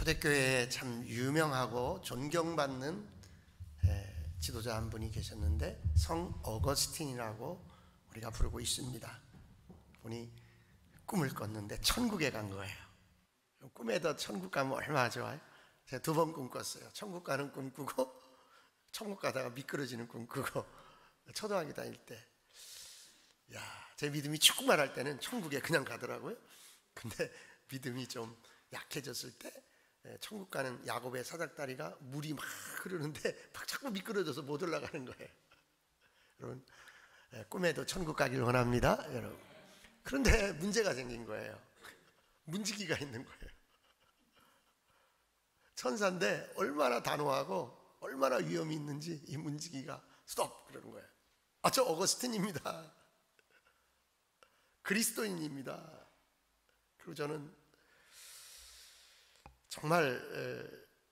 초대교회에 참 유명하고 존경받는 지도자 한 분이 계셨는데 성 어거스틴이라고 우리가 부르고 있습니다. 분이 꿈을 꿨는데 천국에 간 거예요. 꿈에도 천국 가면 얼마나 좋아요? 제가 2번 꿈 꿨어요. 천국 가는 꿈 꾸고 천국 가다가 미끄러지는 꿈 꾸고. 초등학교 다닐 때 제 믿음이 조금만 할 때는 천국에 그냥 가더라고요. 근데 믿음이 좀 약해졌을 때 천국 가는 야곱의 사닥다리가 물이 막 흐르는데 막 자꾸 미끄러져서 못 올라가는 거예요. 여러분, 꿈에도 천국 가길 원합니다, 여러분. 그런데 문제가 생긴 거예요. 문지기가 있는 거예요. 천사인데 얼마나 단호하고 얼마나 위험이 있는지 이 문지기가 스톱 그러는 거예요. 저 어거스틴입니다. 그리스도인입니다. 그리고 저는 정말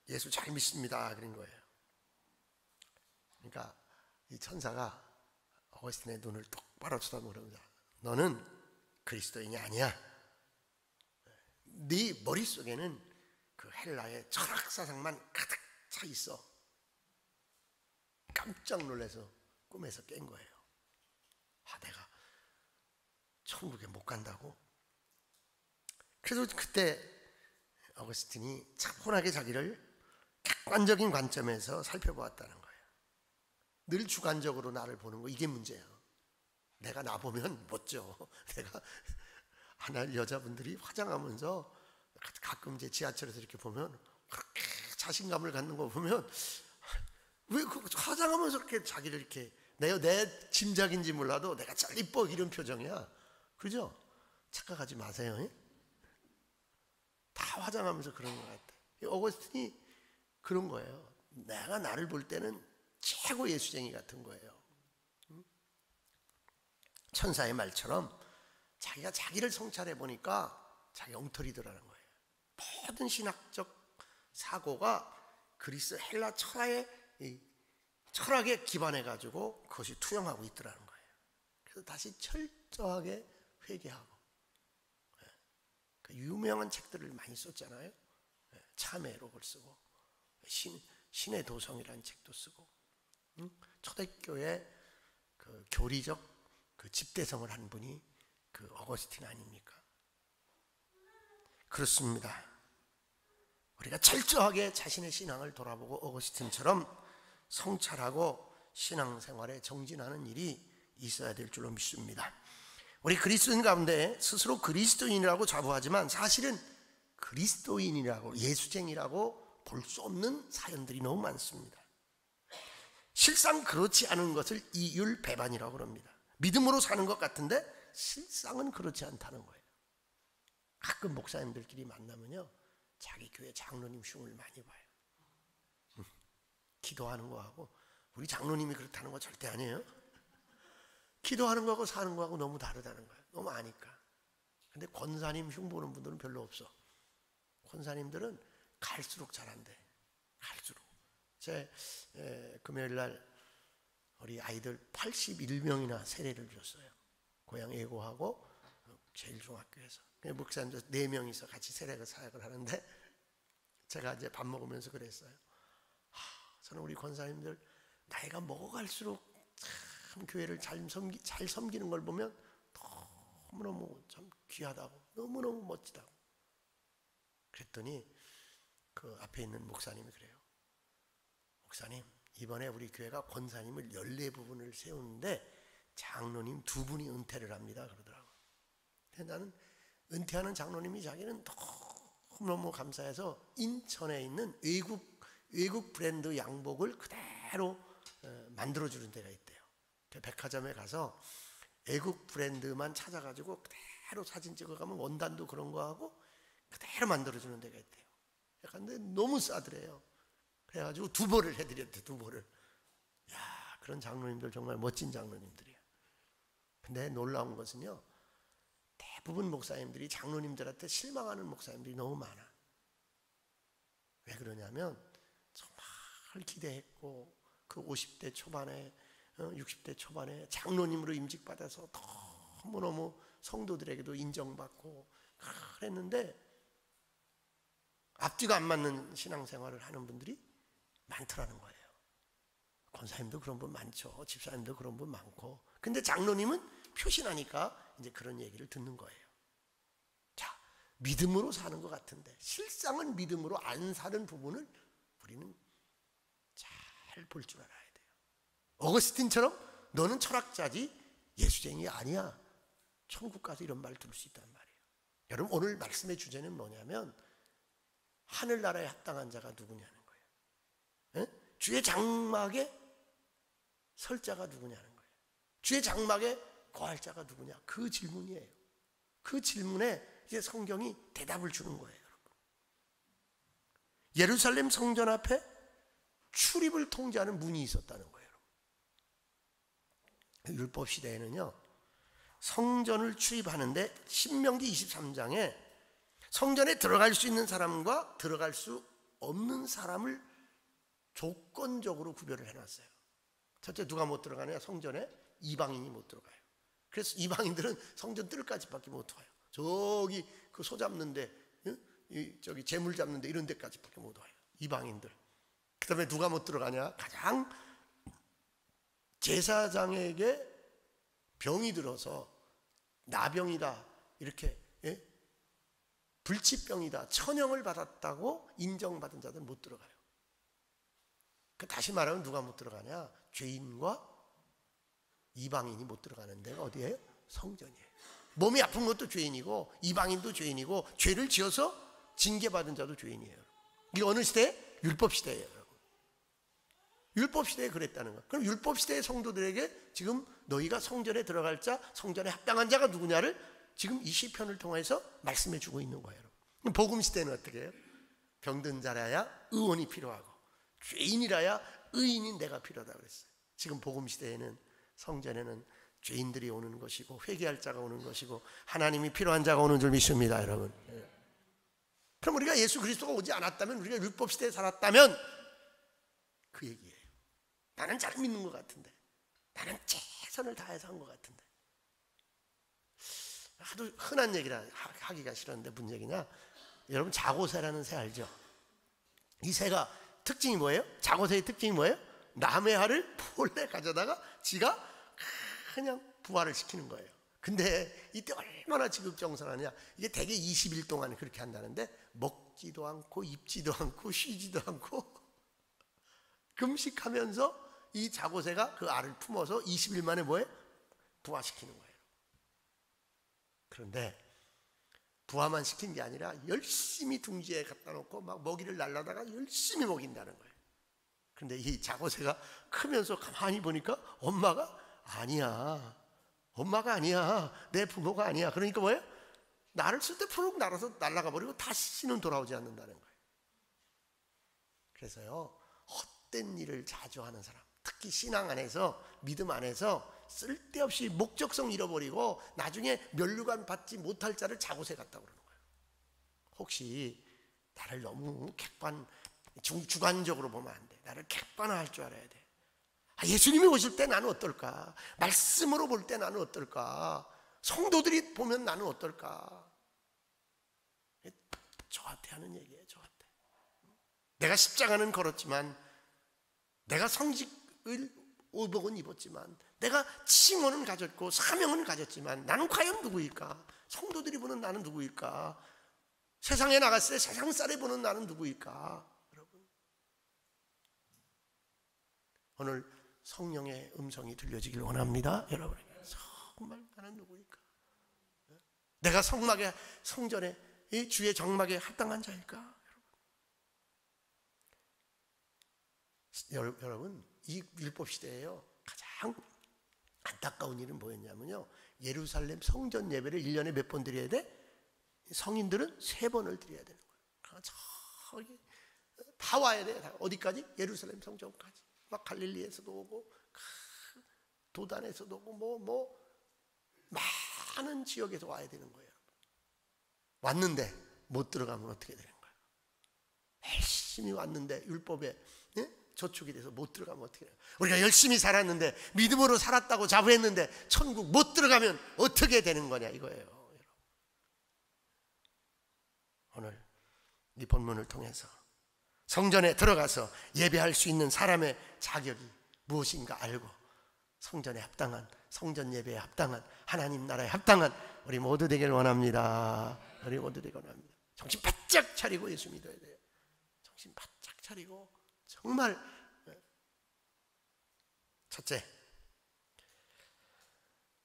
예수 잘 믿습니다 그런 거예요. 그러니까 이 천사가 어거스틴의 눈을 똑바로 쳐다보면서 너는 그리스도인이 아니야. 네 머릿속에는 그 헬라의 철학사상만 가득 차 있어. 깜짝 놀라서 꿈에서 깬 거예요. 내가 천국에 못 간다고? 그래서 그때 어거스틴이 차분하게 자기를 객관적인 관점에서 살펴보았다는 거예요. 늘 주관적으로 나를 보는 거, 이게 문제예요. 내가 나 보면 멋져. 내가 하나 여자분들이 화장하면서 가끔 이제 지하철에서 이렇게 보면 그렇게 자신감을 갖는 거 보면 왜 화장하면서 그렇게 자기를 이렇게 내 짐작인지 몰라도 내가 잘 이뻐 이런 표정이야. 그죠? 착각하지 마세요. 다 화장하면서 그런 것 같아. 어거스틴이 그런 거예요. 내가 나를 볼 때는 최고 예수쟁이 같은 거예요. 천사의 말처럼 자기가 자기를 성찰해 보니까 자기 엉터리더라는 거예요. 모든 신학적 사고가 그리스 헬라 철학에 기반해 가지고 그것이 투영하고 있더라는 거예요. 그래서 다시 철저하게 회개하고, 유명한 책들을 많이 썼잖아요. 참회록을 쓰고 신의 도성이라는 책도 쓰고, 초대교회 그 교리적 그 집대성을 한 분이 그 어거스틴 아닙니까? 그렇습니다. 우리가 철저하게 자신의 신앙을 돌아보고 어거스틴처럼 성찰하고 신앙생활에 정진하는 일이 있어야 될 줄로 믿습니다. 우리 그리스도인 가운데 스스로 그리스도인이라고 자부하지만 사실은 그리스도인이라고 예수쟁이라고 볼 수 없는 사연들이 너무 많습니다. 실상 그렇지 않은 것을 이율배반이라고 합니다. 믿음으로 사는 것 같은데 실상은 그렇지 않다는 거예요. 가끔 목사님들끼리 만나면요, 자기 교회 장로님 흉을 많이 봐요. 기도하는 거하고, 우리 장로님이 그렇다는 거 절대 아니에요. 기도하는 거하고 사는 거하고 너무 다르다는 거예요. 너무 아니까. 근데 권사님 흉 보는 분들은 별로 없어. 권사님들은 갈수록 잘한대. 갈수록. 제 금요일날 우리 아이들 81명이나 세례를 줬어요. 고향 예고하고 제일중학교에서. 목사님들 4명이서 같이 세례가 사역을 하는데 제가 이제 밥 먹으면서 그랬어요. 저는 우리 권사님들 나이가 먹어갈수록 참 교회를 잘 섬기는 걸 보면 너무너무 참 귀하다고, 너무너무 멋지다고. 그랬더니 그 앞에 있는 목사님이 그래요. 목사님, 이번에 우리 교회가 권사님을 14부분을 세우는데 장로님 2분이 은퇴를 합니다 그러더라고요. 근데 나는 은퇴하는 장로님이 자기는 너무너무 감사해서 인천에 있는 외국 브랜드 양복을 그대로 만들어주는 데가 있대요. 백화점에 가서 외국 브랜드만 찾아가지고 그대로 사진 찍어가면 원단도 그런 거 하고 그대로 만들어주는 데가 있대요. 근데 너무 싸더래요. 그래가지고 2벌을 해드렸대. 2벌을. 그런 장로님들 정말 멋진 장로님들이에요. 근데 놀라운 것은요, 대부분 목사님들이 장로님들한테 실망하는 목사님들이 너무 많아. 왜 그러냐면 정말 기대했고 그 50대 초반에 60대 초반에 장로님으로 임직받아서 너무너무 성도들에게도 인정받고 그랬는데 앞뒤가 안 맞는 신앙생활을 하는 분들이 많더라는 거예요. 권사님도 그런 분 많죠. 집사님도 그런 분 많고. 근데 장로님은 표신하니까 이제 그런 얘기를 듣는 거예요. 자, 믿음으로 사는 것 같은데 실상은 믿음으로 안 사는 부분을 우리는 잘 볼 줄 알아야 돼요. 어거스틴처럼 너는 철학자지 예수쟁이 아니야. 천국 가서 이런 말 들을 수 있단 말이에요. 여러분, 오늘 말씀의 주제는 뭐냐면 하늘나라에 합당한 자가 누구냐는 거예요. 에? 주의 장막에 설 자가 누구냐는 거예요. 주의 장막에 거할 자가 누구냐, 그 질문이에요. 그 질문에 이제 성경이 대답을 주는 거예요. 여러분. 예루살렘 성전 앞에 출입을 통제하는 문이 있었다는 거예요. 율법 시대에는요, 성전을 출입하는데 신명기 23장에 성전에 들어갈 수 있는 사람과 들어갈 수 없는 사람을 조건적으로 구별을 해놨어요. 첫째, 누가 못 들어가냐? 성전에 이방인이 못 들어가요. 그래서 이방인들은 성전 뜰까지밖에 못 와요. 저기 그 소 잡는데, 저기 재물 잡는데 이런 데까지밖에 못 와요. 이방인들. 그 다음에 누가 못 들어가냐? 가장 제사장에게 병이 들어서 나병이다, 이렇게, 불치병이다, 천형을 받았다고 인정받은 자들 못 들어가요. 다시 말하면 누가 못 들어가냐? 죄인과 이방인이 못 들어가는 데가 어디예요? 성전이에요. 몸이 아픈 것도 죄인이고 이방인도 죄인이고 죄를 지어서 징계받은 자도 죄인이에요. 이게 어느 시대? 율법 시대예요. 율법 시대에 그랬다는 거예요. 그럼 율법 시대의 성도들에게 지금 너희가 성전에 들어갈 자, 성전에 합당한 자가 누구냐를 지금 이 시편을 통해서 말씀해 주고 있는 거예요. 그럼 복음 시대는 어떻게 해요? 병든 자라야 의원이 필요하고 죄인이라야 의인인 내가 필요하다 그랬어요. 지금 복음 시대에는 성전에는 죄인들이 오는 것이고 회개할 자가 오는 것이고 하나님이 필요한 자가 오는 줄 믿습니다, 여러분. 그럼 우리가 예수 그리스도가 오지 않았다면, 우리가 율법 시대에 살았다면 그 얘기예요. 나는 잘 믿는 것 같은데, 나는 최선을 다해서 한 것 같은데. 하도 흔한 얘기라 하기가 싫었는데 무슨 얘기냐? 여러분, 자고새라는 새 알죠? 이 새가 특징이 뭐예요? 자고새의 특징이 뭐예요? 남의 알을 몰래 가져다가 지가 그냥 부화를 시키는 거예요. 근데 이때 얼마나 지극정성하냐. 이게 대개 20일 동안 그렇게 한다는데 먹지도 않고 입지도 않고 쉬지도 않고 금식하면서 이 자고새가 그 알을 품어서 20일 만에 뭐예요? 부화시키는 거예요. 그런데 부화만 시킨 게 아니라 열심히 둥지에 갖다 놓고 막 먹이를 날라다가 열심히 먹인다는 거예요. 그런데 이 자고새가 크면서 가만히 보니까 엄마가 아니야. 엄마가 아니야. 내 부모가 아니야. 그러니까 뭐예요? 나를 쓸 때 푸르륵 날아서 날아가 버리고 다시는 돌아오지 않는다는 거예요. 그래서요, 헛된 일을 자주 하는 사람, 특히 신앙 안에서, 믿음 안에서 쓸데없이 목적성 잃어버리고 나중에 면류관 받지 못할 자를 자고새 같다고 그러는 거예요. 혹시 나를 너무 주관적으로 보면 안 돼. 나를 객관화할 줄 알아야 돼. 예수님이 오실 때 나는 어떨까? 말씀으로 볼 때 나는 어떨까? 성도들이 보면 나는 어떨까? 저한테 하는 얘기예요. 저한테. 내가 십자가는 걸었지만, 내가 성직을 오복은 입었지만, 내가 칭호는 가졌고 사명은 가졌지만 나는 과연 누구일까? 성도들이 보는 나는 누구일까? 세상에 나갔을 때 세상 사람이 보는 나는 누구일까? 여러분, 오늘 성령의 음성이 들려지길 원합니다. 여러분, 정말 나는 누구일까? 내가 성전에 이 주의 정막에 합당한 자일까? 여러분, 이 율법 시대에요, 가장 안타까운 일은 뭐였냐면요, 예루살렘 성전 예배를 1년에 몇 번 드려야 돼? 성인들은 3번을 드려야 되는 거예요. 저기 다 와야 돼. 어디까지? 예루살렘 성전까지. 막 갈릴리에서도 오고 도단에서도 오고 많은 지역에서 와야 되는 거예요. 왔는데 못 들어가면 어떻게 되는 거예요? 열심히 왔는데 율법에 저촉이 돼서 못 들어가면 어떻게 해요? 우리가 열심히 살았는데, 믿음으로 살았다고 자부했는데 천국 못 들어가면 어떻게 되는 거냐 이거예요. 오늘 이 본문을 통해서 성전에 들어가서 예배할 수 있는 사람의 자격이 무엇인가 알고 성전에 합당한, 성전 예배에 합당한, 하나님 나라에 합당한 우리 모두 되길 원합니다. 우리 모두 되길 원합니다. 정신 바짝 차리고 예수 믿어야 돼요. 정신 바짝 차리고 정말. 첫째,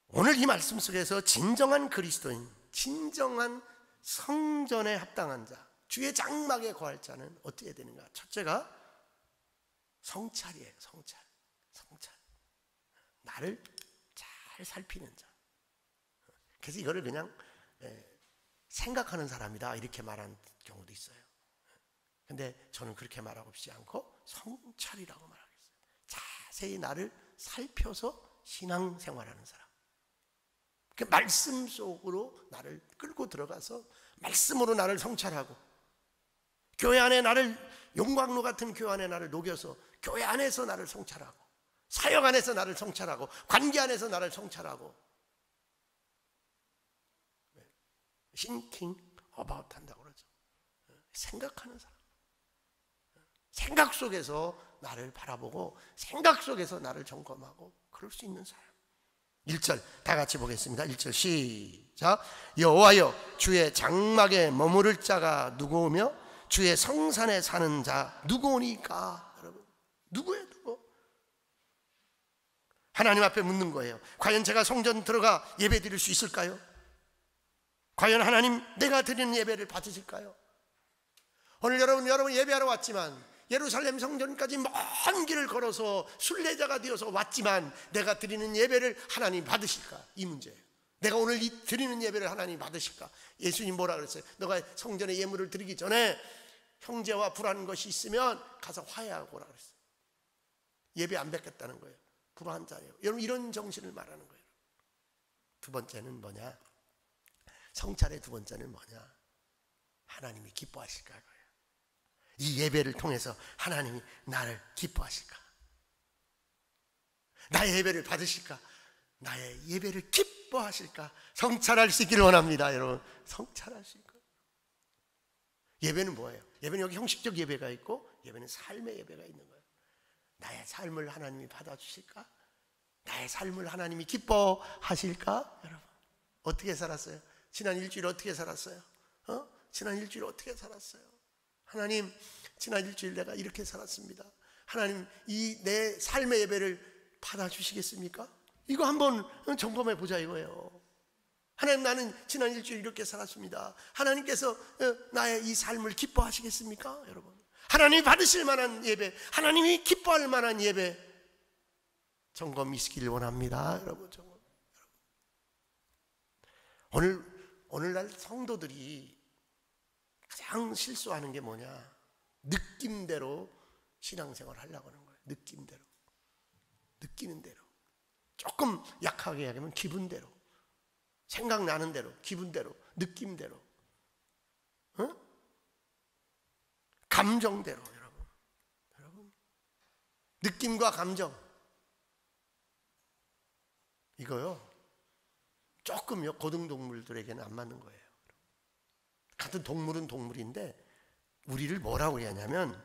오늘 이 말씀 속에서 진정한 그리스도인, 진정한 성전에 합당한 자, 주의 장막에 거할 자는 어떻게 해야 되는가? 첫째가 성찰이에요. 성찰. 나를 잘 살피는 자. 그래서 이거를 그냥 생각하는 사람이다 이렇게 말하는 경우도 있어요. 근데 저는 그렇게 말하고 싶지 않고 성찰이라고 말하겠어요. 자세히 나를 살펴서 신앙생활하는 사람. 그 말씀 속으로 나를 끌고 들어가서 말씀으로 나를 성찰하고, 교회 안에 나를, 용광로 같은 교회 안에 나를 녹여서 교회 안에서 나를 성찰하고, 사역 안에서 나를 성찰하고, 관계 안에서 나를 성찰하고, thinking about 한다고 그러죠. 생각하는 사람. 생각 속에서 나를 바라보고 생각 속에서 나를 점검하고 그럴 수 있는 사람. 1절 다 같이 보겠습니다. 1절 시작. 여호와여, 주의 장막에 머무를 자가 누구오며 주의 성산에 사는 자 누구오니까? 여러분, 누구예요? 누구? 하나님 앞에 묻는 거예요. 과연 제가 성전 들어가 예배 드릴 수 있을까요? 과연 하나님 내가 드리는 예배를 받으실까요? 오늘 여러분 예배하러 왔지만, 예루살렘 성전까지 먼 길을 걸어서 순례자가 되어서 왔지만 내가 드리는 예배를 하나님 받으실까? 이 문제예요. 내가 오늘 드리는 예배를 하나님 받으실까? 예수님 뭐라 그랬어요? 너가 성전에 예물을 드리기 전에 형제와 불화한 것이 있으면 가서 화해하고 오라 그랬어요. 예배 안 받겠다는 거예요. 불화한 자예요. 여러분, 이런 정신을 말하는 거예요. 두 번째는 뭐냐? 성찰의 두 번째는 뭐냐? 하나님이 기뻐하실까? 거예요. 이 예배를 통해서 하나님이 나를 기뻐하실까? 나의 예배를 받으실까? 나의 예배를 기뻐하실까? 성찰할 수 있기를 원합니다. 여러분, 성찰할 수 있고. 예배는 뭐예요? 예배는 여기 형식적 예배가 있고, 예배는 삶의 예배가 있는 거예요. 나의 삶을 하나님이 받아주실까? 나의 삶을 하나님이 기뻐하실까? 여러분, 어떻게 살았어요? 지난 일주일 어떻게 살았어요? 지난 일주일 어떻게 살았어요? 하나님, 지난 일주일 내가 이렇게 살았습니다. 하나님, 이 내 삶의 예배를 받아주시겠습니까? 이거 한번 점검해 보자 이거예요. 하나님, 나는 지난 일주일 이렇게 살았습니다. 하나님께서 나의 이 삶을 기뻐하시겠습니까? 여러분, 하나님이 받으실 만한 예배, 하나님이 기뻐할 만한 예배 점검이 있기를 원합니다. 여러분, 점검. 오늘날 성도들이 가장 실수하는 게 뭐냐? 느낌대로 신앙생활을 하려고 하는 거예요. 느낌대로. 느끼는 대로. 조금 약하게 얘기하면 기분대로. 생각나는 대로, 기분대로, 느낌대로. 감정대로. 여러분. 느낌과 감정. 이거요. 조금요, 고등동물들에게는 안 맞는 거예요. 같은 동물은 동물인데 우리를 뭐라고 얘기하냐면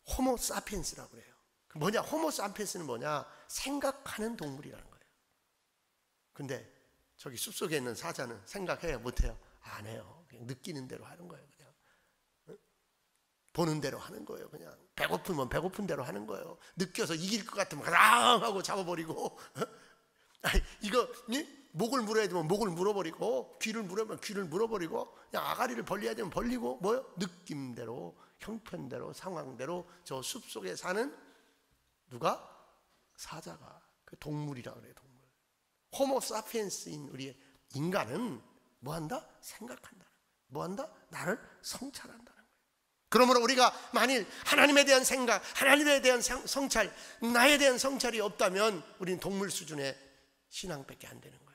호모 사피엔스라고 그래요. 뭐냐? 호모 사피엔스는 뭐냐? 생각하는 동물이라는 거예요. 근데 저기 숲속에 있는 사자는 생각해요? 못해요? 안 해요. 그냥 느끼는 대로 하는 거예요. 그냥 보는 대로 하는 거예요. 그냥 배고프면 배고픈 대로 하는 거예요. 느껴서 이길 것 같으면 가랑 하고 잡아버리고 이거 목을 물어야 되면 목을 물어버리고, 귀를 물으면 귀를 물어버리고, 그냥 아가리를 벌려야 되면 벌리고, 뭐요? 느낌대로, 형편대로, 상황대로 저 숲속에 사는 누가? 사자가. 그 동물이라고 그래요. 동물. 호모 사피엔스인 우리 인간은 뭐한다? 생각한다는 거예요. 뭐한다? 나를 성찰한다는 거예요. 그러므로 우리가 만일 하나님에 대한 생각, 하나님에 대한 성찰, 나에 대한 성찰이 없다면 우리는 동물 수준의 신앙밖에 안 되는 거예요.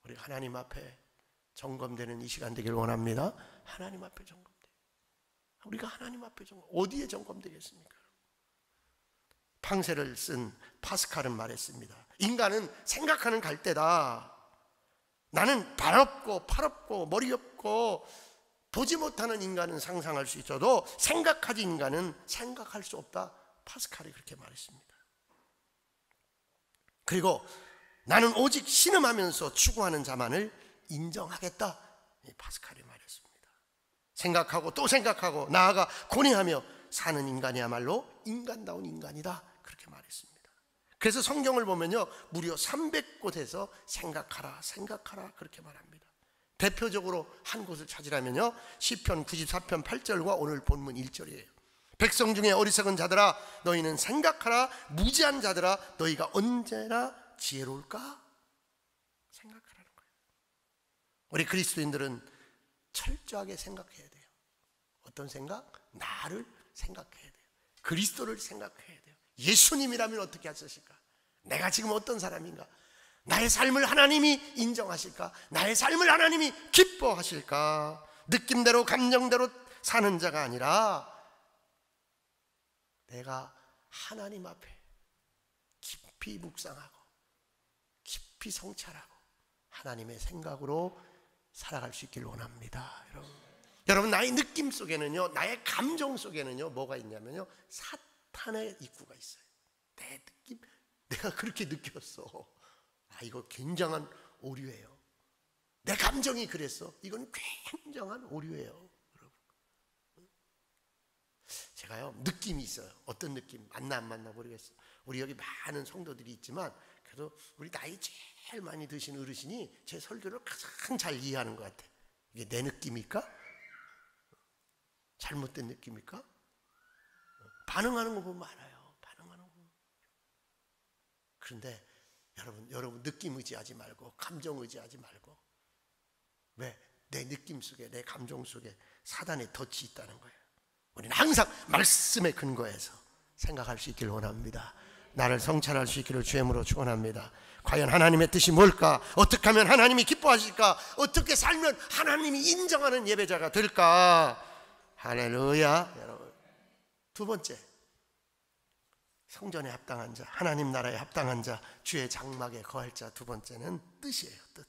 우리가 하나님 앞에 점검되는 이 시간 되기를 원합니다. 하나님 앞에 점검돼. 우리가 하나님 앞에 어디에 점검되겠습니까? 팡세를 쓴 파스칼은 말했습니다. 인간은 생각하는 갈대다. 나는 발 없고 팔 없고 머리 없고 보지 못하는 인간은 상상할 수 있어도 생각하지 인간은 생각할 수 없다. 파스칼이 그렇게 말했습니다. 그리고 나는 오직 신음하면서 추구하는 자만을 인정하겠다. 파스칼이 말했습니다. 생각하고 또 생각하고 나아가 고뇌하며 사는 인간이야말로 인간다운 인간이다. 그렇게 말했습니다. 그래서 성경을 보면요, 무려 300곳에서 생각하라 생각하라 그렇게 말합니다. 대표적으로 한 곳을 찾으라면요, 시편 94편 8절과 오늘 본문 1절이에요. 백성 중에 어리석은 자들아 너희는 생각하라. 무지한 자들아 너희가 언제나 지혜로울까? 생각하라는 거예요. 우리 그리스도인들은 철저하게 생각해야 돼요. 어떤 생각? 나를 생각해야 돼요. 그리스도를 생각해야 돼요. 예수님이라면 어떻게 하셨을까? 내가 지금 어떤 사람인가? 나의 삶을 하나님이 인정하실까? 나의 삶을 하나님이 기뻐하실까? 느낌대로 감정대로 사는 자가 아니라 내가 하나님 앞에 깊이 묵상하고 깊이 성찰하고 하나님의 생각으로 살아갈 수 있기를 원합니다. 여러분 나의 느낌 속에는요, 나의 감정 속에는요 뭐가 있냐면요, 사탄의 입구가 있어요. 내 느낌, 내가 그렇게 느꼈어. 이거 굉장한 오류예요. 내 감정이 그랬어. 이건 굉장한 오류예요. 제가요 느낌이 있어요. 어떤 느낌? 맞나 안 맞나 모르겠어요. 우리 여기 많은 성도들이 있지만 그래도 우리 나이 제일 많이 드신 어르신이 제 설교를 가장 잘 이해하는 것 같아. 이게 내 느낌일까? 잘못된 느낌일까? 반응하는 거 보면 알아요. 반응하는 거 보면. 그런데 여러분 느낌 의지하지 말고 감정 의지하지 말고, 왜? 내 느낌 속에 내 감정 속에 사단의 덫이 있다는 거예요. 우리는 항상 말씀의 근거에서 생각할 수 있기를 원합니다. 나를 성찰할 수 있기를 주님으로 축원합니다. 과연 하나님의 뜻이 뭘까? 어떻게 하면 하나님이 기뻐하실까? 어떻게 살면 하나님이 인정하는 예배자가 될까? 할렐루야. 여러분, 두 번째, 성전에 합당한 자, 하나님 나라에 합당한 자, 주의 장막에 거할 자. 두 번째는 뜻이에요. 뜻.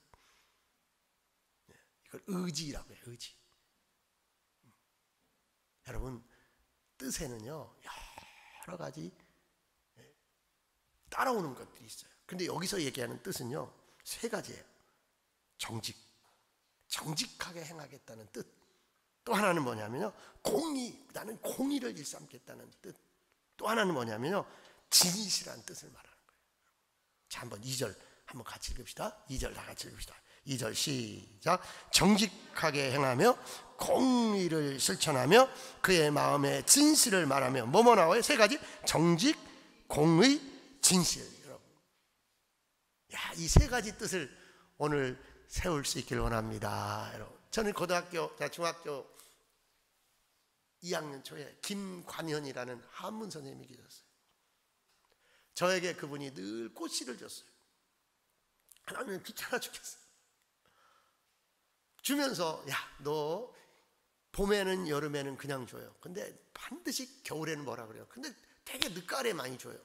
이걸 의지라고 해요. 의지. 여러분, 뜻에는요 여러 가지 따라오는 것들이 있어요. 근데 여기서 얘기하는 뜻은요 세 가지예요. 정직하게 행하겠다는 뜻. 또 하나는 뭐냐면요, 나는 공의를 일삼겠다는 뜻. 또 하나는 뭐냐면요, 진실한 뜻을 말하는 거예요. 자, 한번 2절 한번 같이 읽읍시다. 2절 다 같이 읽읍시다. 2절 시작. 정직하게 행하며 공의를 실천하며 그의 마음에 진실을 말하며 뭐뭐 나와요? 세 가지. 정직, 공의, 진실. 여러분, 이 세 가지 뜻을 오늘 세울 수 있기를 원합니다. 여러분, 저는 중학교 2학년 초에 김관현이라는 한문 선생님이 계셨어요. 저에게 그분이 늘 꽃씨를 줬어요. 하나는 귀찮아 죽겠어요. 주면서 너 봄에는 여름에는 그냥 줘요. 근데 반드시 겨울에는 뭐라 그래요? 근데 되게 늦가을에 많이 줘요.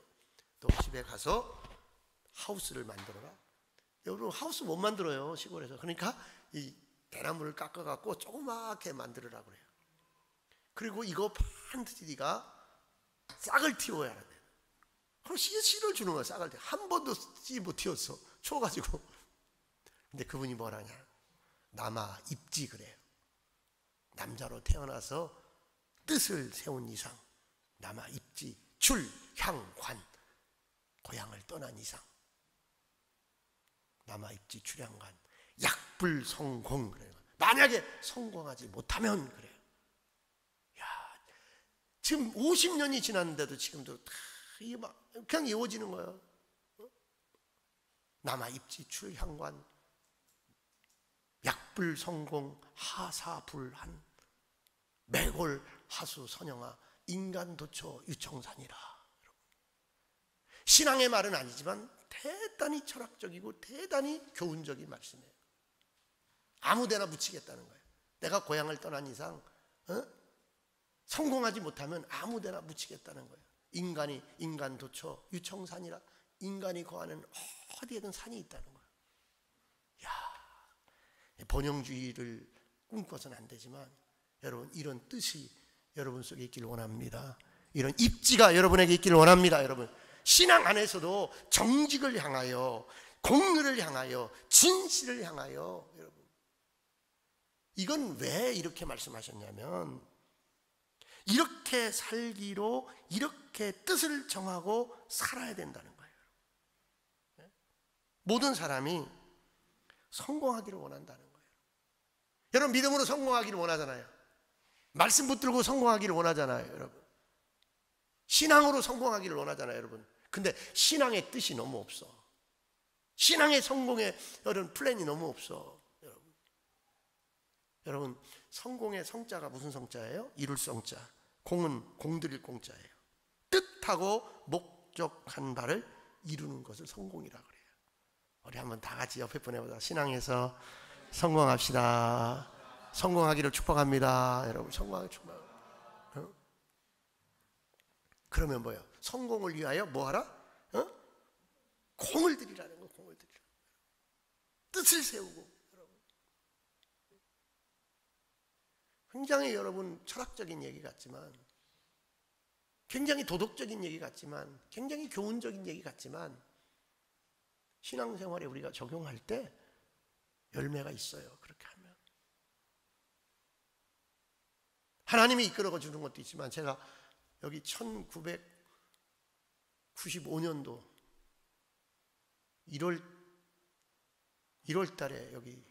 너 집에 가서 하우스를 만들어라. 여러분, 하우스 못 만들어요, 시골에서. 그러니까 이 대나무를 깎아갖고 조그맣게 만들으라고 그래요. 그리고 이거 반드시 네가 싹을 틔워야 돼. 그럼 씨를 주는 거야. 싹을 한 번도 씨 못 틔웠어, 추워가지고. 근데 그분이 뭐라냐, 남아 입지 그래요. 남자로 태어나서 뜻을 세운 이상 남아 입지, 출, 향, 관, 고향을 떠난 이상 남아 입지, 출향관, 약불 성공 그래요. 만약에 성공하지 못하면 그래요. 지금 50년이 지났는데도 지금도 다 그냥 이어지는 거예요. 남아 입지, 출, 향관, 약불 성공, 하사불한, 매골 하수 선영아, 인간 도처 유청산이라. 신앙의 말은 아니지만 대단히 철학적이고 대단히 교훈적인 말씀이에요. 아무데나 묻히겠다는 거예요. 내가 고향을 떠난 이상 성공하지 못하면 아무데나 묻히겠다는 거예요. 인간 도처 유청산이라. 인간이 거하는 어디에든 산이 있다는 거예요. 번영주의를 꿈꿔서는 안 되지만 여러분, 이런 뜻이 여러분 속에 있기를 원합니다. 이런 입지가 여러분에게 있기를 원합니다. 여러분, 신앙 안에서도 정직을 향하여, 공의를 향하여, 진실을 향하여, 여러분, 이건 왜 이렇게 말씀하셨냐면, 이렇게 살기로 이렇게 뜻을 정하고 살아야 된다는 거예요. 모든 사람이 성공하기를 원한다는 거예요. 여러분, 믿음으로 성공하기를 원하잖아요. 말씀 붙들고 성공하기를 원하잖아요. 여러분, 신앙으로 성공하기를 원하잖아요. 여러분, 근데 신앙의 뜻이 너무 없어. 신앙의 성공의 여러분 플랜이 너무 없어. 여러분, 성공의 성자가 무슨 성자예요? 이룰 성자. 공은 공들일 공자예요. 뜻하고 목적한 바를 이루는 것을 성공이라 그래요. 우리 한번 다 같이 옆에 보내보자. 신앙에서 성공합시다. 성공하기를 축복합니다. 여러분, 성공하기를 축복합니다. 그러면 뭐예요? 성공을 위하여 뭐하라? 공을 들이라는 거예요. 공을 들이라. 뜻을 세우고. 여러분, 굉장히 여러분 철학적인 얘기 같지만, 굉장히 도덕적인 얘기 같지만, 굉장히 교훈적인 얘기 같지만, 신앙생활에 우리가 적용할 때 열매가 있어요. 그렇게 하면 하나님이 이끌어 주는 것도 있지만, 제가 여기 1995년도 1월 달에 여기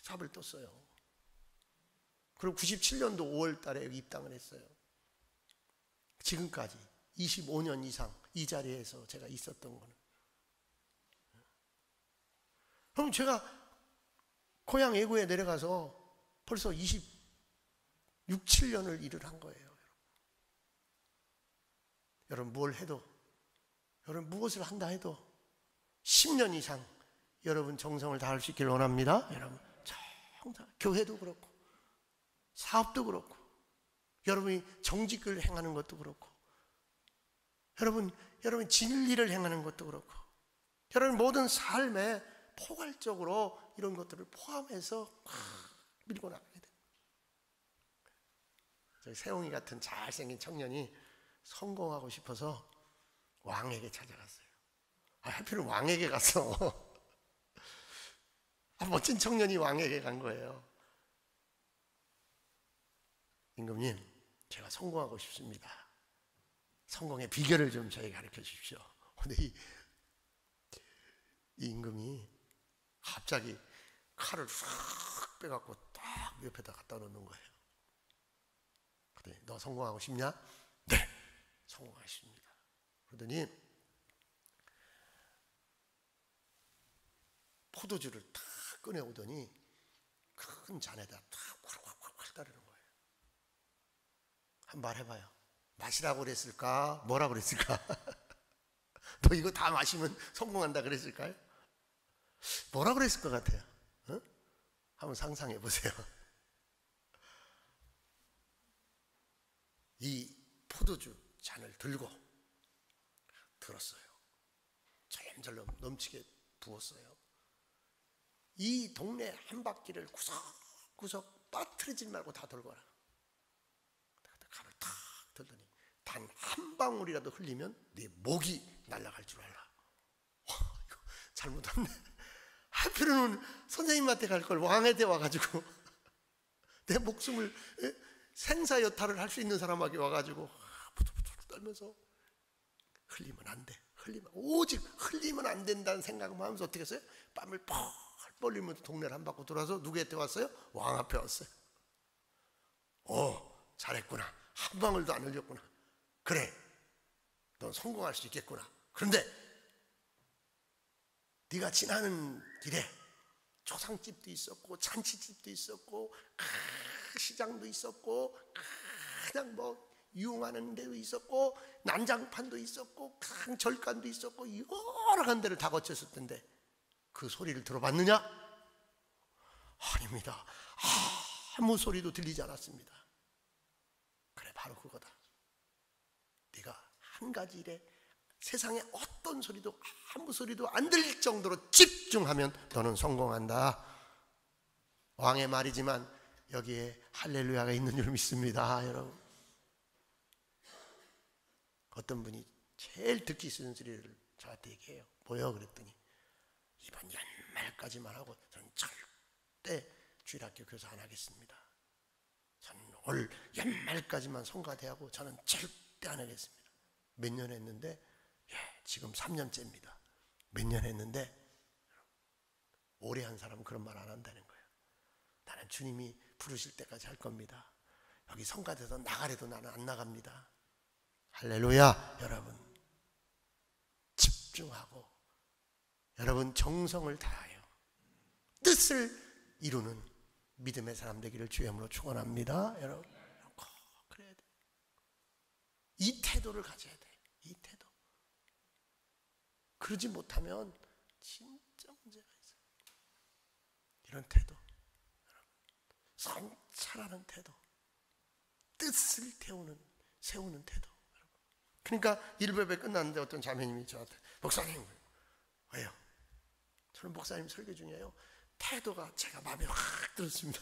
삽을 떴어요. 그리고 97년도 5월 달에 여기 입당을 했어요. 지금까지 25년 이상 이 자리에서 제가 있었던 거는, 그럼 제가 고향 애구에 내려가서 벌써 26, 7년을 일을 한 거예요. 여러분, 뭘 해도, 여러분 무엇을 한다 해도 10년 이상 여러분 정성을 다할 수 있기를 원합니다. 여러분, 정말 교회도 그렇고 사업도 그렇고, 여러분이 정직을 행하는 것도 그렇고, 여러분 진리를 행하는 것도 그렇고, 여러분 모든 삶에 포괄적으로 이런 것들을 포함해서 밀고 나가게 됩니다. 저희 세웅이 같은 잘생긴 청년이 성공하고 싶어서 왕에게 찾아갔어요. 하필은 왕에게 갔어. 멋진 청년이 왕에게 간 거예요. 임금님, 제가 성공하고 싶습니다. 성공의 비결을 좀 저에게 가르쳐 주십시오. 근데 이 임금이 갑자기 칼을 싹 빼갖고 딱 옆에다 갖다 놓는 거예요. 그랬더니, 너 성공하고 싶냐? 네, 성공하십니다. 그러더니 포도주를 탁 꺼내오더니 큰 잔에다 탁 콸콸콸 따르는 거예요. 한 말 해봐요. 마시라고 그랬을까? 뭐라고 그랬을까? 너 이거 다 마시면 성공한다 그랬을까요? 뭐라고 그랬을 것 같아요? 한번 상상해 보세요. 이 포도주 잔을 들고 들었어요. 절름절름 넘치게 부었어요. 이 동네 한 바퀴를 구석구석 빠뜨리지 말고 다 돌고 와라. 칼을 탁 들더니, 단 한 방울이라도 흘리면 네 목이 날아갈 줄 알라. 이거 잘못했네. 하필은 선생님한테 갈 걸 왕한테 와가지고 내 목숨을 생사여탈을 할 수 있는 사람에게 와가지고 부들부들 떨면서, 흘리면 안 돼, 오직 흘리면 안 된다는 생각만 하면서 어떻게 했어요? 뺨을 펄 벌리면서 동네를 한 바퀴 돌아서 누구한테 왔어요? 왕 앞에 왔어요. 잘했구나. 한 방울도 안 흘렸구나. 그래, 넌 성공할 수 있겠구나. 그런데 네가 지나는 길에 초상집도 있었고 잔치집도 있었고 시장도 있었고 그냥 뭐 유흥하는 데도 있었고 난장판도 있었고 절간도 있었고 여러 간 데를 다 거쳤을 텐데 그 소리를 들어봤느냐? 아닙니다. 아무 소리도 들리지 않았습니다. 그래, 바로 그거다. 네가 한 가지 일에 세상에 어떤 소리도 아무 소리도 안 들릴 정도로 집중하면 너는 성공한다. 왕의 말이지만 여기에 할렐루야가 있는 줄 믿습니다, 여러분. 어떤 분이 제일 듣기 싫은 소리를 저한테 얘기해요. 뭐요? 그랬더니 이번 연말까지만 하고 저는 절대 주일학교 교사 안 하겠습니다. 저는 올 연말까지만 성가대하고 저는 절대 안 하겠습니다. 몇 년 했는데, 지금 3년째입니다. 몇 년 했는데 오래 한 사람은 그런 말 안 한다는 거예요. 나는 주님이 부르실 때까지 할 겁니다. 여기 성가대에서 나가래도 나는 안 나갑니다. 할렐루야. 여러분 집중하고 여러분 정성을 다하여 뜻을 이루는 믿음의 사람 되기를 주의 이름으로 축원합니다. 여러분 꼭 그래야 돼. 이 태도를 가져야 돼. 이 태도. 그러지 못하면 진짜 문제가 있어요. 이런 태도, 성찰하는 태도, 뜻을 세우는 태도. 그러니까 일베베 끝났는데 어떤 자매님이 저한테, 목사님, 왜요? 저는 목사님 설교 중에요, 태도가 제가 마음에 확 들었습니다.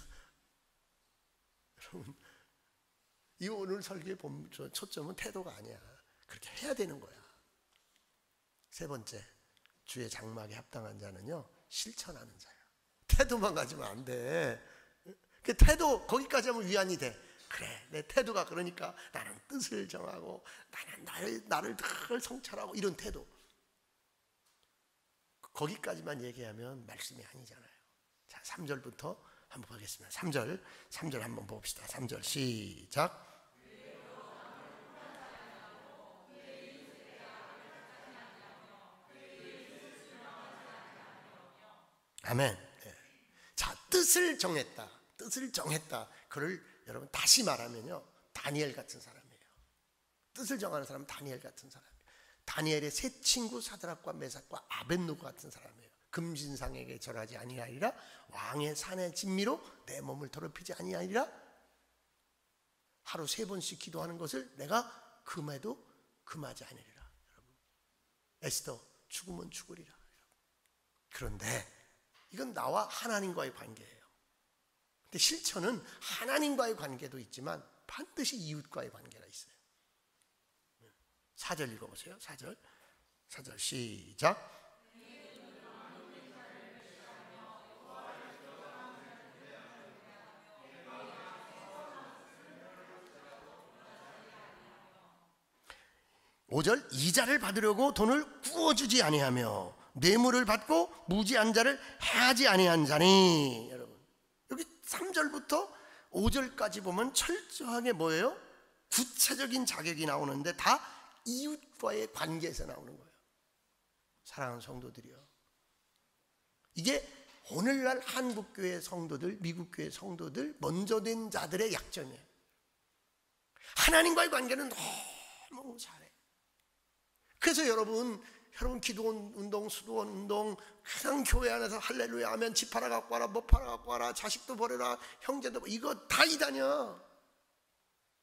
여러분, 이 오늘 설교의 초점은 태도가 아니야. 그렇게 해야 되는 거야. 세 번째, 주의 장막에 합당한 자는요, 실천하는 자야. 태도만 가지면 안 돼. 그 태도 거기까지 하면 위안이 돼. 그래, 내 태도가 그러니까 나는 뜻을 정하고 나는 나를 늘 성찰하고, 이런 태도. 거기까지만 얘기하면 말씀이 아니잖아요. 자, 3절부터 한번 보겠습니다. 3절 한번 봅시다. 3절 시작. 아멘. 네. 자, 뜻을 정했다. 그를 여러분 다시 말하면요, 다니엘 같은 사람이에요. 뜻을 정하는 사람은 다니엘 같은 사람이에요. 다니엘의 세 친구 사드락과 메삭과 아벳노고 같은 사람이에요. 금신상에게 절하지 아니하리라, 왕의 산의 진미로 내 몸을 더럽히지 아니하리라, 하루 3번씩 기도하는 것을 내가 금해도 금하지 아니하리라. 여러분, 에스더 죽으면 죽으리라. 그런데 이건 나와 하나님과의 관계예요. 근데 실천은 하나님과의 관계도 있지만 반드시 이웃과의 관계가 있어요. 4절 읽어보세요. 4절 시작. (5절) 이자를 받으려고 돈을 구워주지 아니하며 뇌물을 받고 무지한 자를 해하지 아니한 자니. 여러분, 여기 3절부터 5절까지 보면 철저하게 뭐예요? 구체적인 자격이 나오는데 다 이웃과의 관계에서 나오는 거예요. 사랑하는 성도들이요, 이게 오늘날 한국교회 성도들, 미국교회 성도들, 먼저 된 자들의 약점이에요. 하나님과의 관계는 너무 잘해. 그래서 여러분 기도원 운동, 수도원 운동, 그냥 교회 안에서 할렐루야 하면 집 하나 갖고 와라, 뭐 하나 갖고 와라, 자식도 버려라, 형제도, 이거 다 이다녀.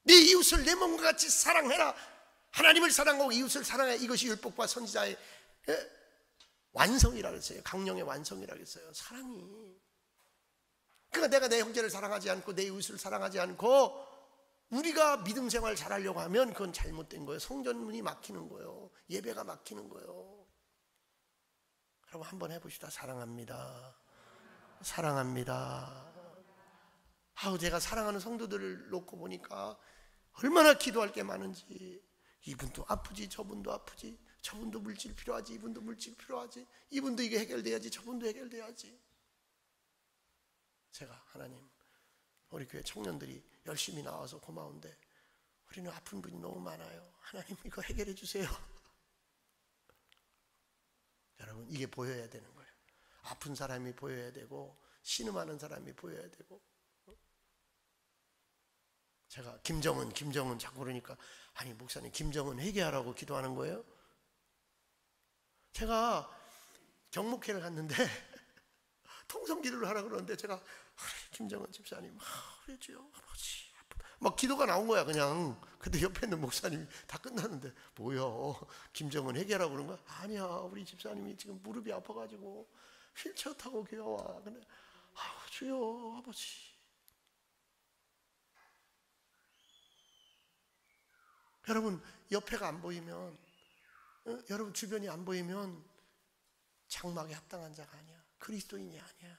네 이웃을 내 몸과 같이 사랑해라. 하나님을 사랑하고 이웃을 사랑해. 이것이 율법과 선지자의 완성이라고 했어요. 강령의 완성이라고 했어요. 사랑이. 그러니까 내가 내 형제를 사랑하지 않고 내 이웃을 사랑하지 않고 우리가 믿음 생활 잘하려고 하면 그건 잘못된 거예요. 성전문이 막히는 거예요. 예배가 막히는 거예요. 여러분 한번 해봅시다. 사랑합니다. 아우, 제가 사랑하는 성도들을 놓고 보니까 얼마나 기도할 게 많은지. 이분도 아프지, 저분도 아프지, 저분도 물질 필요하지, 이분도 물질 필요하지, 이분도 이게 해결돼야지, 저분도 해결돼야지. 제가 하나님, 우리 교회 청년들이 열심히 나와서 고마운데 우리는 아픈 분이 너무 많아요. 하나님 이거 해결해 주세요. 여러분, 이게 보여야 되는 거예요. 아픈 사람이 보여야 되고 신음하는 사람이 보여야 되고. 제가 김정은 자꾸 그러니까, 아니 목사님 김정은 회개하라고 기도하는 거예요? 제가 경목회를 갔는데 통성기도를 하라 그러는데 제가 김정은 집사님, 우리 주여 아버지, 막 기도가 나온 거야 그냥. 근데 옆에 있는 목사님이 다 끝났는데, 뭐야 김정은 회개하라고 그런 거야? 아니야, 우리 집사님이 지금 무릎이 아파가지고 휠체어 타고 교회 와. 근데 주여 아버지, 여러분 옆에가 안 보이면, 여러분 주변이 안 보이면 장막에 합당한 자가 아니야. 그리스도인이 아니야.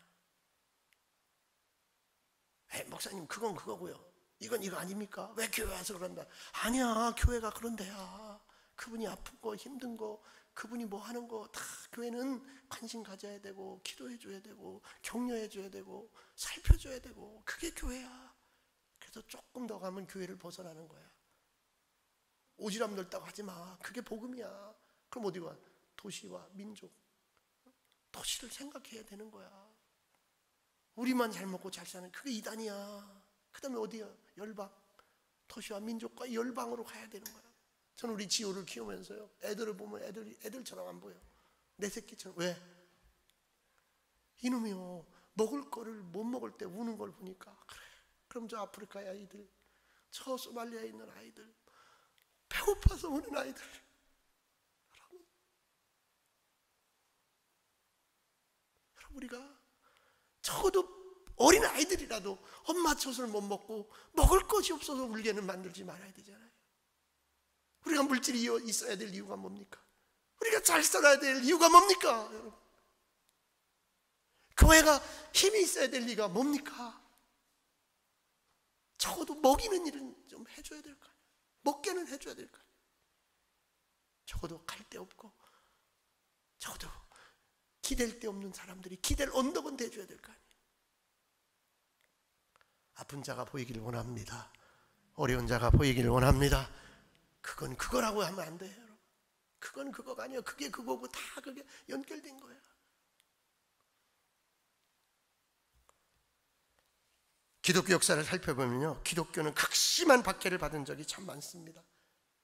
목사님 그건 그거고요, 이건 이거 아닙니까? 왜 교회 와서 그런다? 아니야, 교회가 그런 데야. 그분이 아픈 거 힘든 거, 그분이 뭐 하는 거 다 교회는 관심 가져야 되고, 기도해 줘야 되고, 격려해 줘야 되고, 살펴줘야 되고, 그게 교회야. 그래서 조금 더 가면 교회를 벗어나는 거야. 오지랖 넓다고 하지 마. 그게 복음이야. 그럼 어디 가? 도시와 민족, 도시를 생각해야 되는 거야. 우리만 잘 먹고 잘 사는 그게 이단이야. 그 다음에 어디야? 열방, 도시와 민족과 열방으로 가야 되는 거야. 저는 우리 지호를 키우면서요, 애들을 보면 애들처럼 안 보여. 내 새끼처럼. 왜? 이놈이요, 먹을 거를 못 먹을 때 우는 걸 보니까, 그래, 그럼 저 아프리카의 아이들, 저 소말리아에 있는 아이들, 배고파서 우는 아이들, 여러분 우리가 적어도 어린 아이들이라도 엄마 젖을 못 먹고 먹을 것이 없어서 울게는 만들지 말아야 되잖아요. 우리가 물질이 있어야 될 이유가 뭡니까? 우리가 잘 살아야 될 이유가 뭡니까? 여러분, 교회가 힘이 있어야 될 이유가 뭡니까? 적어도 먹이는 일은 좀 해줘야 될 거 아니에요. 먹게는 해줘야 될 거 아니에요. 적어도 갈 데 없고, 적어도 기댈 데 없는 사람들이 기댈 언덕은 대줘야 될 거 아니에요. 아픈 자가 보이기를 원합니다. 어려운 자가 보이기를 원합니다. 그건 그거라고 하면 안 돼요, 여러분. 그건 그거가 아니에요. 그게 그거고 다 그게 연결된 거예요. 기독교 역사를 살펴보면요, 기독교는 극심한 박해를 받은 적이 참 많습니다.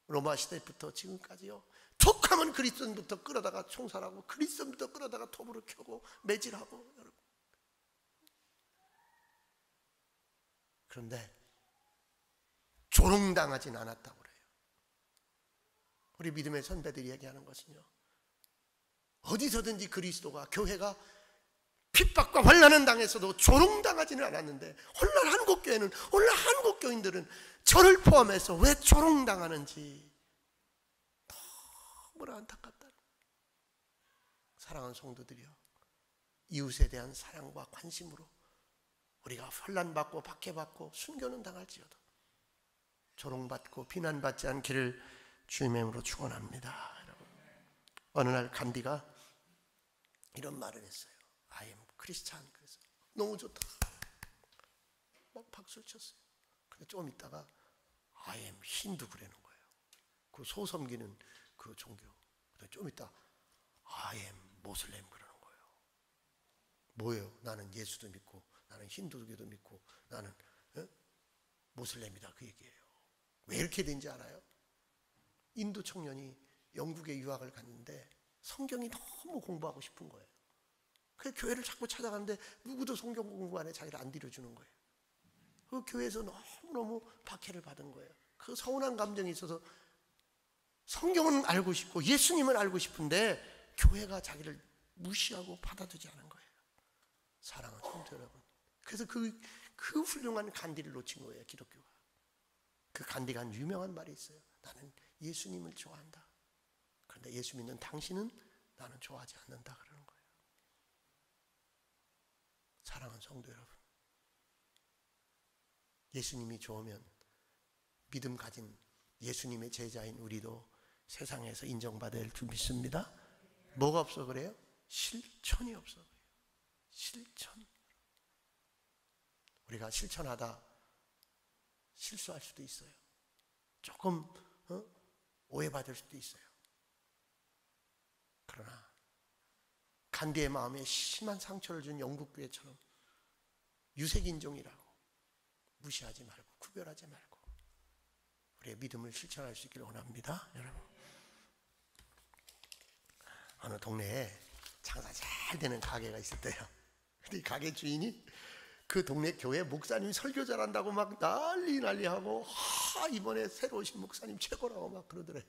로마 시대부터 지금까지요, 툭 하면 그리스도인부터 끌어다가 총살하고, 그리스도인부터 끌어다가 톱으로 켜고 매질하고, 여러분. 그런데 조롱당하진 않았다고 그래요. 우리 믿음의 선배들이 얘기하는 것은요, 어디서든지 그리스도가, 교회가 핍박과 환난을 당해서도 조롱당하지는 않았는데, 오늘날 한국교회는, 오늘날 한국교인들은 저를 포함해서 왜 조롱당하는지 너무나 안타깝다. 사랑하는 성도들이요, 이웃에 대한 사랑과 관심으로 우리가 환난받고 박해받고 순교는 당할지어도 조롱받고 비난받지 않기를 주님의 이름으로 축원합니다. 여러분, 어느 날 간디가 이런 말을 했어요. I am Christian. 그래서 너무 좋다, 막 박수를 쳤어요. 근데 좀 있다가 I am 힌두 그러는 거예요. 그 소섬기는 그 종교. 근데 좀 있다 I am 모슬렘 그러는 거예요. 뭐예요? 나는 예수도 믿고, 나는 힌두교도 믿고, 나는 모슬렘이다, 그 얘기예요. 왜 이렇게 된지 알아요? 인도 청년이 영국에 유학을 갔는데 성경이 너무 공부하고 싶은 거예요. 그 교회를 자꾸 찾아가는데 누구도 성경 공부 안에 자기를 안 들여주는 거예요. 그 교회에서 너무너무 박해를 받은 거예요. 그 서운한 감정이 있어서 성경은 알고 싶고 예수님은 알고 싶은데 교회가 자기를 무시하고 받아들이지 않은 거예요. 사랑하는 성도 여러분, 그래서 그 훌륭한 간디를 놓친 거예요, 기독교가. 그 간디가 한 유명한 말이 있어요. 나는 예수님을 좋아한다. 그런데 예수 믿는 당신은 나는 좋아하지 않는다, 그러는 거예요. 사랑하는 성도 여러분, 예수님이 좋으면 믿음 가진 예수님의 제자인 우리도 세상에서 인정받을 줄 믿습니다. 뭐가 없어 그래요? 실천이 없어 그래요. 실천. 우리가 실천하다 실수할 수도 있어요. 조금 오해받을 수도 있어요. 그러나 간디의 마음에 심한 상처를 준 영국교회처럼 유색인종이라고 무시하지 말고 구별하지 말고 우리의 믿음을 실천할 수 있기를 원합니다. 여러분, 어느 동네에 장사 잘 되는 가게가 있을 때요, 근데 이 가게 주인이 그 동네 교회 목사님이 설교 잘한다고 막 난리하고, 이번에 새로 오신 목사님 최고라고 막 그러더래요.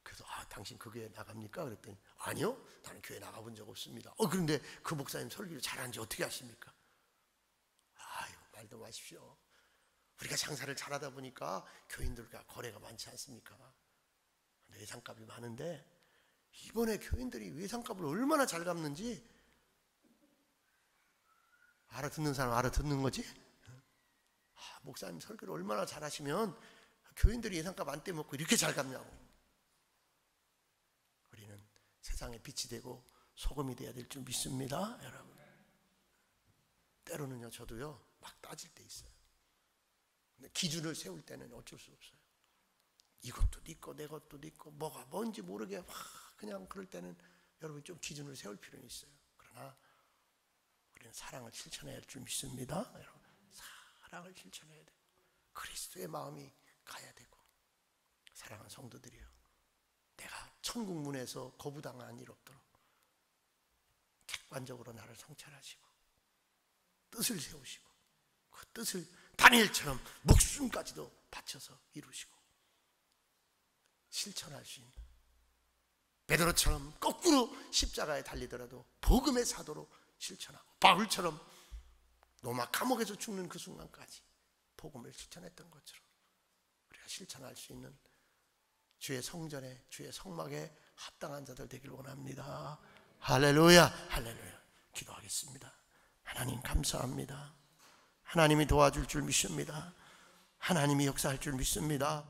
그래서 당신 그 교회 나갑니까? 그랬더니 아니요, 나는 교회 나가본 적 없습니다. 그런데 그 목사님 설교를 잘하는지 어떻게 아십니까? 아유, 말도 마십시오. 우리가 장사를 잘하다 보니까 교인들과 거래가 많지 않습니까? 외상값이 많은데 이번에 교인들이 외상값을 얼마나 잘 갚는지 알아듣는 사람 알아듣는 거지? 목사님 설교를 얼마나 잘하시면 교인들이 예상값 안 떼먹고 이렇게 잘 갚냐고. 우리는 세상에 빛이 되고 소금이 돼야 될 줄 믿습니다, 여러분. 때로는요, 저도요 막 따질 때 있어요. 근데 기준을 세울 때는 어쩔 수 없어요. 이것도 네 거, 내 것도 네 거, 뭐가 뭔지 모르게 막 그냥 그럴 때는 여러분 좀 기준을 세울 필요는 있어요. 그러나 우리는 사랑을 실천해야 할 줄 믿습니다, 여러분. 사랑을 실천해야 돼요. 그리스도의 마음이 가야 되고. 사랑하는 성도들이요, 내가 천국 문에서 거부당한 일 없도록 객관적으로 나를 성찰하시고 뜻을 세우시고 그 뜻을 다니엘처럼 목숨까지도 바쳐서 이루시고 실천할 수 있는, 베드로처럼 거꾸로 십자가에 달리더라도 복음의 사도로 실천하고, 바울처럼 로마 감옥에서 죽는 그 순간까지 복음을 실천했던 것처럼 우리가 실천할 수 있는 주의 성전에, 주의 성막에 합당한 자들 되길 원합니다. 할렐루야, 할렐루야. 기도하겠습니다. 하나님 감사합니다. 하나님이 도와줄 줄 믿습니다. 하나님이 역사할 줄 믿습니다.